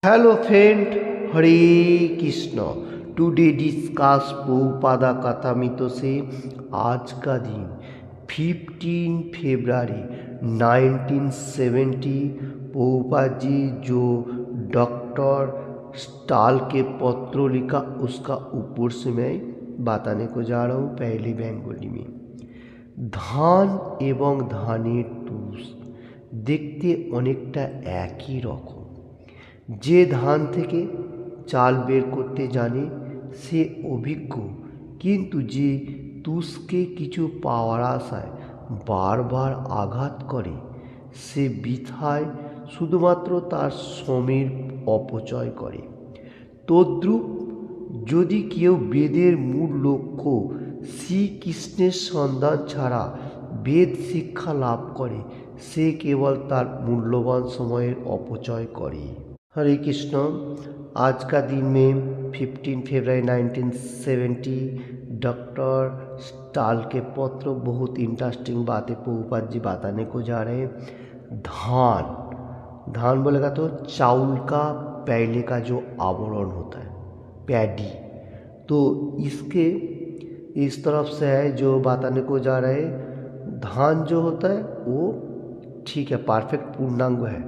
Hello friend, हरे Krishna. Today discuss बहुपादा कथामित से आज का दिन 15 फरवरी 1970। प्रभुपाद जी जो डॉक्टर स्टाल के पत्र लिखा उसका ऊपर से मैं बताने को जा रहा हूँ पहली बंगाली में। धान एवं धानेर तुष देखते अनेकटा एक ही रकम। যে ধান থেকে চাল বের করতে জানে সে অভিজ্ঞ, কিন্তু যে তুষকে কিছু পাওয়ার আশায় বারবার আঘাত করে সে বৃথায় শুধুমাত্র তার শ্রমের অপচয় করে। তদ্রূপ যদি কেউ বেদের মূল লক্ষ্য শ্রীকৃষ্ণের সন্ধান ছাড়া বেদ শিক্ষা লাভ করে সে কেবল তার মূল্যবান সময়ের অপচয় করে। हरे कृष्ण। आज का दिन में 15 फरवरी 1970 डॉक्टर स्टाल के पत्र बहुत इंटरेस्टिंग बातें प्रभुपाद जी बताने को जा रहे हैं। धान बोलेगा तो चावल का पहले का जो आवरण होता है, पैडी, तो इसके इस तरफ से है जो बताने को जा रहे हैं। धान जो होता है वो ठीक है, परफेक्ट पूर्णांग है।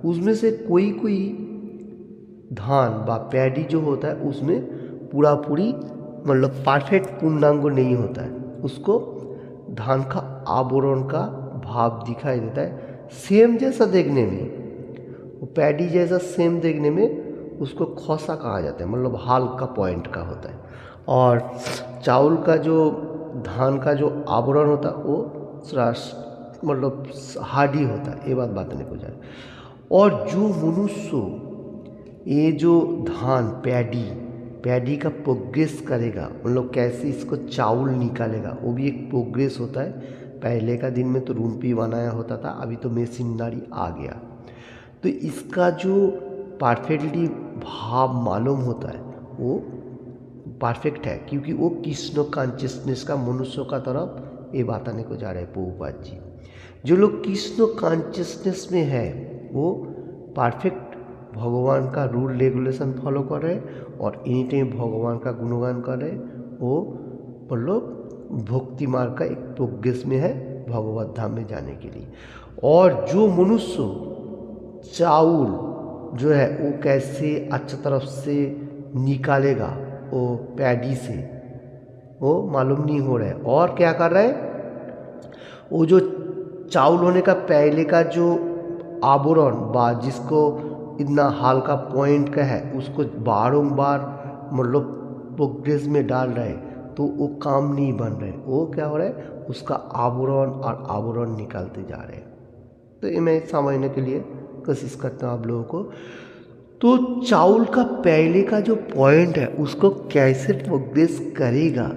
उसमें से कोई धान व पैडी जो होता है उसमें पूरा पूरी मतलब परफेक्ट पूर्णांग नहीं होता है, उसको धान का आवरण का भाव दिखाई देता है। सेम जैसा देखने में, वो पैडी जैसा सेम देखने में उसको खौसा कहा जाता है, मतलब हाल का पॉइंट का होता है। और चावल का जो धान का जो आवरण होता है वो मतलब हार्डी होता है। ये बात बताने को जा रहा है। और जो मनुष्य ये जो धान पैडी का प्रोग्रेस करेगा, मतलब कैसे इसको चावल निकालेगा, वो भी एक प्रोग्रेस होता है। पहले का दिन में तो रूम्पी बनाया होता था, अभी तो मशीनरी आ गया। तो इसका जो परफेक्टली भाव मालूम होता है वो परफेक्ट है, क्योंकि वो कृष्ण कॉन्शियसनेस का मनुष्य का तरफ ये बताने को जा रहे हैं प्रभुपाद जी। जो लोग कृष्ण कॉन्शियसनेस में है वो परफेक्ट भगवान का रूल रेगुलेशन फॉलो कर रहे और एनी टाइम भगवान का गुणगान कर रहे, वो मतलब भक्ति मार्ग का एक प्रोग्रेस में है भगवत धाम में जाने के लिए। और जो मनुष्य चावल जो है वो कैसे अच्छा तरफ से निकालेगा वो पैडी से, वो मालूम नहीं हो रहा है। और क्या कर रहा है, वो जो चावल होने का पहले का जो आवरण बा जिसको इतना हल्का पॉइंट का है उसको बारंबार मतलब प्रोग्रेस में डाल रहे, तो वो काम नहीं बन रहे। वो क्या हो रहा है, उसका आवरण और आवरण निकालते जा रहे हैं। तो ये मैं समझने के लिए कोशिश करता हूँ आप लोगों को। तो चावल का पहले का जो पॉइंट है उसको कैसे प्रोग्रेस करेगा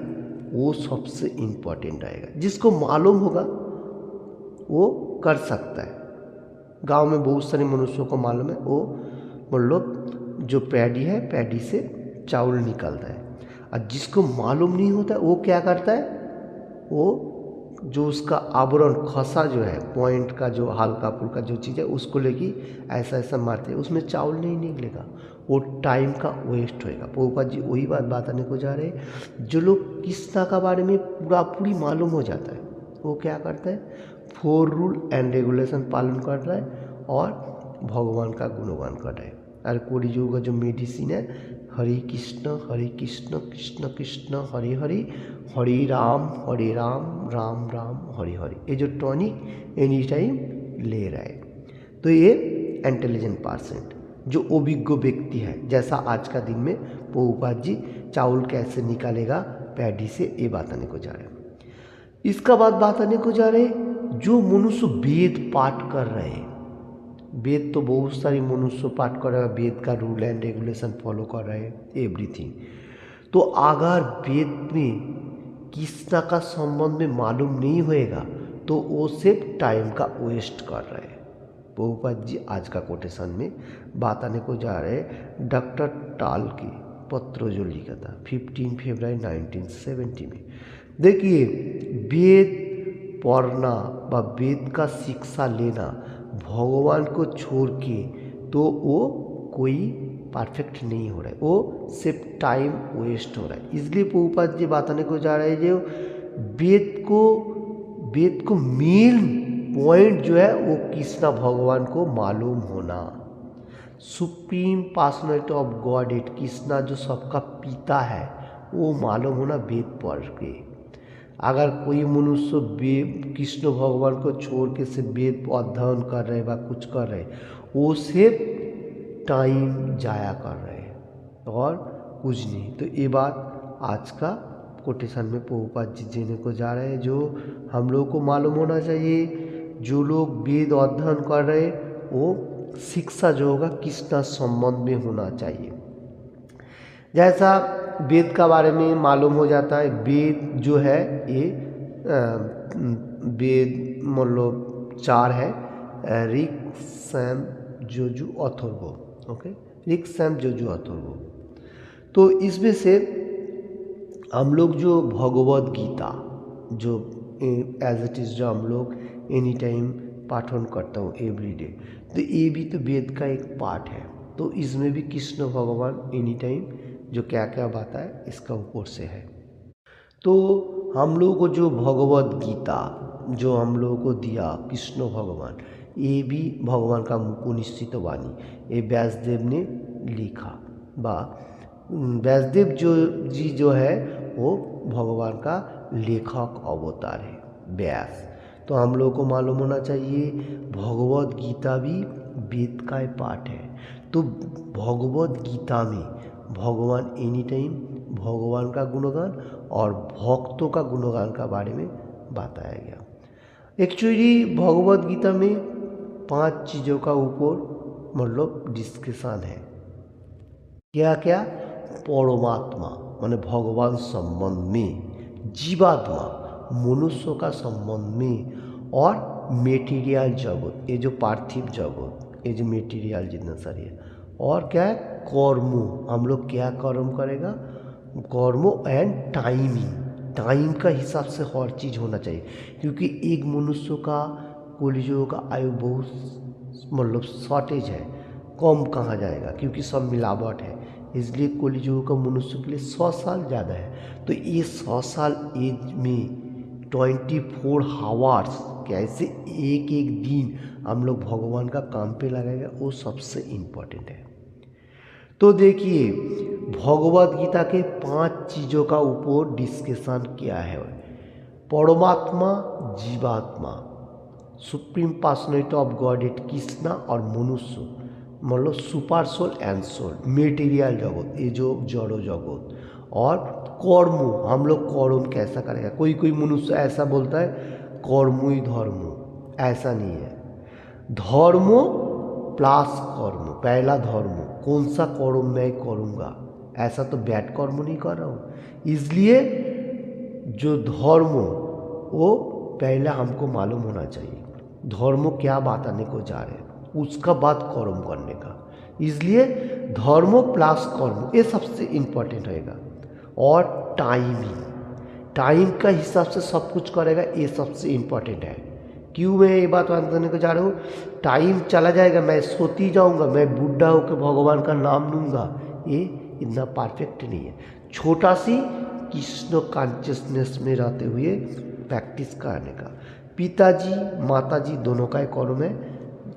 वो सबसे इम्पोर्टेंट रहेगा। जिसको मालूम होगा वो कर सकता है। गांव में बहुत सारे मनुष्यों को मालूम है, वो मतलब जो पैडी है पैडी से चावल निकलता है। और जिसको मालूम नहीं होता वो क्या करता है, वो जो उसका आवरण खसा जो है पॉइंट का जो हल्का फुल्का जो चीज़ है उसको लेके ऐसा ऐसा मारते हैं, उसमें चावल नहीं निकलेगा, वो टाइम का वेस्ट होएगा। प्रभुपाद जी वही बात बताने को जा रहे हैं। जो लोग कृष्णा का बारे में पूरी मालूम हो जाता है वो क्या करता है, 4 रूल एंड रेगुलेशन पालन कर रहा है और भगवान का गुणगान कर रहा है। और कलियुग का जो मेडिसिन है, हरे कृष्ण कृष्ण कृष्ण हरे हरे, हरे राम राम राम हरे हरे, ये जो टॉनिक एनी टाइम ले रहा है। तो ये इंटेलिजेंट पर्सन जो अभिज्ञ व्यक्ति है, जैसा आज का दिन में प्रभुपाद जी चावल कैसे निकालेगा पैडी से ये बताने को जा रहे हैं। इसका बाद बताने को जा रहे हैं जो मनुष्य वेद पाठ कर रहे हैं। वेद तो बहुत सारे मनुष्य पाठ कर रहे हैं, वेद का रूल एंड रेगुलेशन फॉलो कर रहे हैं एवरीथिंग। तो अगर वेद में कृष्णा का संबंध में मालूम नहीं होएगा तो वो सिर्फ टाइम का वेस्ट कर रहे हैं। प्रभुपाद जी आज का कोटेशन में बताने को जा रहे हैं डॉक्टर टाल के पत्र जो लिखा था 15 फरवरी 1970 में। देखिए, वेद पढ़ना व वेद का शिक्षा लेना भगवान को छोड़ के तो वो कोई परफेक्ट नहीं हो रहा है, वो सिर्फ टाइम वेस्ट हो रहा है। इसलिए प्रभुपाद जी बताने को जा रहे हैं जो वेद को मेन पॉइंट जो है वो कृष्ण भगवान को मालूम होना, supreme personality of God it, Krishna जो सबका पिता है वो मालूम होना वेद पढ़ के। अगर कोई मनुष्य कृष्ण भगवान को छोड़ के से वेद अध्ययन कर रहे व कुछ कर रहे, वो सिर्फ टाइम जाया कर रहे हैं और कुछ नहीं। तो ये बात आज का कोटेशन में प्रभुपाद जी देने को जा रहे हैं, जो हम लोग को मालूम होना चाहिए। जो लोग वेद अध्ययन कर रहे वो शिक्षा जो होगा कृष्ण संबंध में होना चाहिए। जैसा वेद का बारे में मालूम हो जाता है, वेद जो है ये वेद मतलब 4 है, ऋक, साम, यजुः, अथर्व। ओके, ऋक, साम, यजुः, अथर्व। तो इसमें से हम लोग जो भगवद गीता जो एज इट इज़ जो हम लोग एनी टाइम पाठन करता हूँ एवरीडे, तो ये भी तो वेद का एक पार्ट है। तो इसमें भी कृष्ण भगवान एनी टाइम जो क्या क्या बात है इसका ऊपर से है। तो हम लोगों को जो भगवद गीता जो हम लोगों को दिया कृष्ण भगवान, ये भी भगवान का मुकुनिश्चित वाणी, ये व्यासदेव ने लिखा। व्यासदेव जी जो है वो भगवान का लेखक अवतार है व्यास। तो हम लोगों को मालूम होना चाहिए भगवद गीता भी वेद का पार्ट है। तो भगवद गीता में भगवान एनी टाइम भगवान का गुणगान और भक्तों का गुणगान का बारे में बताया गया। एक्चुअली भगवद गीता में 5 चीज़ों का ऊपर मतलब डिस्कशन है। क्या क्या? परमात्मा माने भगवान संबंध में, जीवात्मा मनुष्य का संबंध में, और मेटीरियल जगत ये जो पार्थिव जगत ये जो मेटीरियल जितना सारी है, और क्या है कर्म, हम लोग क्या कर्म करेगा, कर्म एंड टाइमिंग, टाइम का हिसाब से हर चीज़ होना चाहिए। क्योंकि एक मनुष्य का कलियुग का आयु बहुत मतलब शॉर्टेज है, कम कहाँ जाएगा क्योंकि सब मिलावट है। इसलिए कलियुग का मनुष्य के लिए 100 साल ज़्यादा है। तो ये 100 साल एज में 24 आवर्स कैसे एक एक दिन हम लोग भगवान का काम पे लगाएगा, वो सबसे इम्पोर्टेंट है। तो देखिए भगवद गीता के 5 चीज़ों का ऊपर डिस्कशन किया है। परमात्मा, जीवात्मा, supreme personality of God it Krishna, और मनुष्य मतलब super soul and soul, material जगत ये जो जड़ो जगत, और कर्म हम लोग कर्म कैसा करेगा। कोई कोई मनुष्य ऐसा बोलता है कर्म ही धर्म, ऐसा नहीं है। धर्म प्लस कर्म, पहला धर्म कौन सा कर्म मैं करूँगा, ऐसा तो बैड कर्म नहीं कर रहा हूँ। इसलिए जो धर्म वो पहला हमको मालूम होना चाहिए, धर्म क्या बताने को जा रहे हैं, उसका बाद कर्म करने का। इसलिए धर्म प्लस कर्म ये सबसे इम्पोर्टेंट रहेगा। और टाइमिंग, टाइम का हिसाब से सब कुछ करेगा, ये सबसे इम्पोर्टेंट है। क्यों मैं ये बात बताने को जा रहा हूँ, टाइम चला जाएगा, मैं सोती जाऊँगा, मैं बूढ़ा होकर भगवान का नाम लूँगा, ये इतना परफेक्ट नहीं है। छोटा सी कृष्ण कॉन्शियसनेस में रहते हुए प्रैक्टिस करने का। पिताजी माताजी दोनों का कर्म है।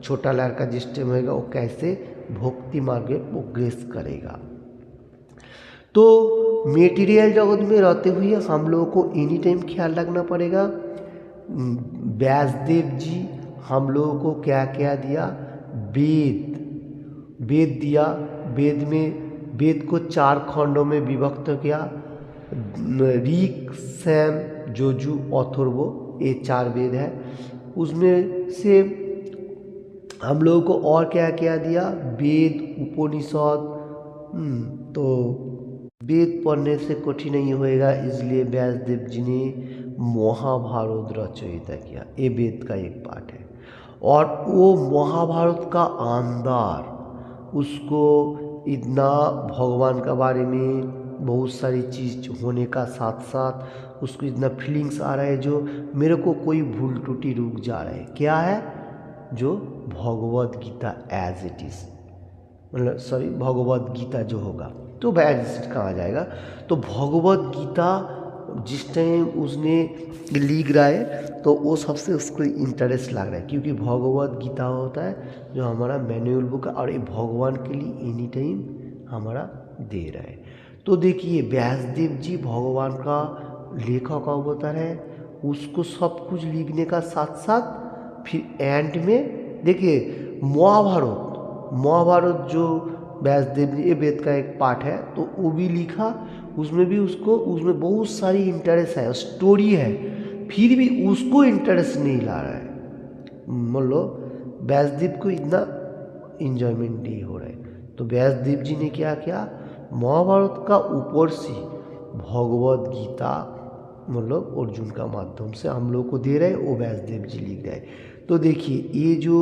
छोटा लड़का जिस टाइम होगा वो कैसे भक्ति मार्ग में प्रोग्रेस करेगा। तो मेटीरियल जगत में रहते हुए हम लोगों को एनी टाइम ख्याल रखना पड़ेगा। व्यासदेव जी हम लोगों को क्या क्या दिया, वेद दिया। वेद में वेद को 4 खंडों में विभक्त किया, ऋक, साम, यजुः, अथर्व, ये 4 वेद है। उसमें से हम लोगों को और क्या क्या दिया, वेद, उपनिषद। तो वेद पढ़ने से कठिन नहीं होएगा, इसलिए व्यासदेव जी ने महाभारत रचयिता किया, ये वेद का एक पार्ट है। और वो महाभारत का अंदर उसको इतना भगवान का बारे में बहुत सारी चीज़ होने का साथ साथ उसको इतना फीलिंग्स आ रहा है जो मेरे को कोई भूल टूटी रुक जा रहा है। क्या है? जो Bhagavad Gita as it is मतलब सॉरी भगवद गीता जो होगा, तो बैड कहाँ जाएगा। तो भगवद गीता जिस टाइम उसने लिख रहा है तो वो सबसे उसको इंटरेस्ट लग रहा है, क्योंकि भगवद गीता होता है जो हमारा मैनुअल बुक है और ये भगवान के लिए एनी टाइम हमारा दे रहा है। तो देखिए व्यासदेव जी भगवान का लेखक अवतार है, उसको सब कुछ लिखने का साथ साथ फिर एंड में देखिए महाभारत जो व्यासदेव ने, ये वेद का एक पार्ट है तो वो भी लिखा, उसमें भी उसमें बहुत सारी इंटरेस्ट है, स्टोरी है, फिर भी उसको इंटरेस्ट नहीं ला रहा है। मान लो व्यासदेव को इतना इंजॉयमेंट नहीं हो रहा है, तो व्यासदेव जी ने क्या किया, महाभारत का ऊपर से भगवद गीता मतलब अर्जुन का माध्यम से हम लोग को दे रहे हैं, वो व्यासदेव जी लिख रहे हैं। तो देखिए ये जो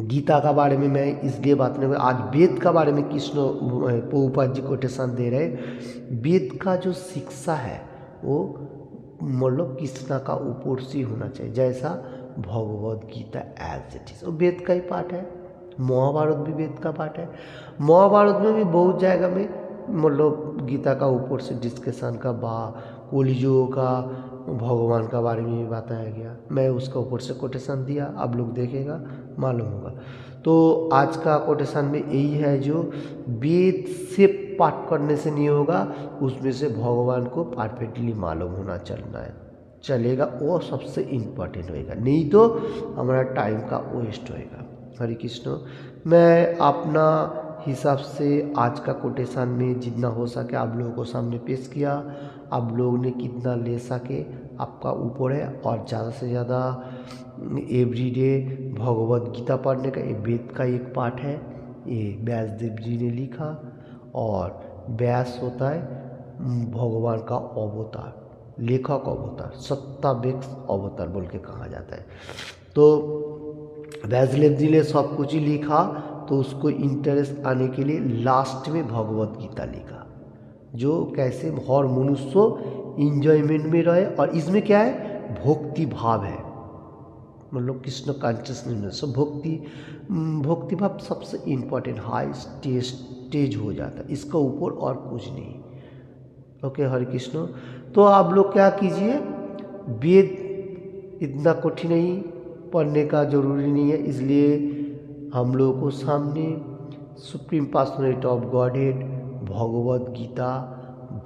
गीता का बारे में मैं इसलिए बात नहीं, आज वेद का बारे में कृष्ण प्रभुपाद जी कोटेशन दे रहे हैं। वेद का जो शिक्षा है वो मतलब कृष्णा का ऊपर से होना चाहिए, जैसा Bhagavad Gita as it is, वो वेद का ही पार्ट है। महाभारत भी वेद का पार्ट है। महाभारत में भी बहुत जगह में मतलब गीता का ऊपर से डिस्कशन का कलियुग का भगवान का बारे में भी बताया गया, मैं उसका ऊपर से कोटेशन दिया, आप लोग देखेगा मालूम होगा। तो आज का कोटेशन में यही है, जो वेद से पाठ करने से नहीं होगा, उसमें से भगवान को परफेक्टली मालूम होना चलेगा, वो सबसे इम्पोर्टेंट होएगा, नहीं तो हमारा टाइम का वेस्ट होएगा। हरे कृष्ण। मैं अपना हिसाब से आज का कोटेशन में जितना हो सके आप लोगों को सामने पेश किया, आप लोगों ने कितना ले सके आपका ऊपर है, और ज़्यादा से ज़्यादा एवरीडे भगवद गीता पढ़ने का, ये वेद का एक पार्ट है, ये व्यासदेव जी ने लिखा, और व्यास होता है भगवान का अवतार, लेखक अवतार, सत्तावेक्ष अवतार बोल के कहा जाता है। तो व्यासदेव जी ने सब कुछ ही लिखा, तो उसको इंटरेस्ट आने के लिए लास्ट में भगवद गीता लिखा, जो कैसे हर मनुष्य इंजॉयमेंट में रहे, और इसमें क्या है भक्ति भाव है, मतलब कृष्ण कॉन्शियसनेस, सब भक्ति भाव सबसे इम्पोर्टेंट हाई स्टेज हो जाता है, इसका ऊपर और कुछ नहीं। ओके हरे कृष्ण। तो आप लोग क्या कीजिए, वेद इतना कठिन नहीं पढ़ने का जरूरी नहीं है, इसलिए हम लोगों को सामने supreme personality of Godhead, Bhagavad Gita,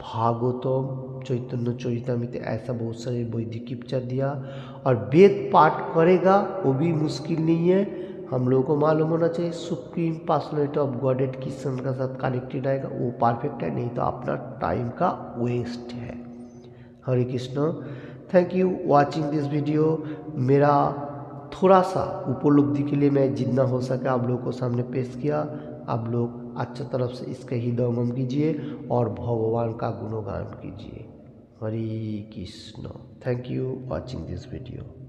Bhagavatam, Chaitanya Charitamrita, ऐसा बहुत सारे वैदिक पिक्चर दिया, और वेद पाठ करेगा वो भी मुश्किल नहीं है। हम लोगों को मालूम होना चाहिए supreme personality of godhead Krishna का साथ कनेक्टेड आएगा, वो परफेक्ट है, नहीं तो अपना टाइम का वेस्ट है। Hare Krishna. Thank you watching this video. मेरा थोड़ा सा उपलब्धि के लिए मैं जितना हो सके आप लोगों को सामने पेश किया, आप लोग अच्छा तरफ से इसका हृदयंगम कीजिए और भगवान का गुणगान कीजिए। Hare Krishna. Thank you watching this video.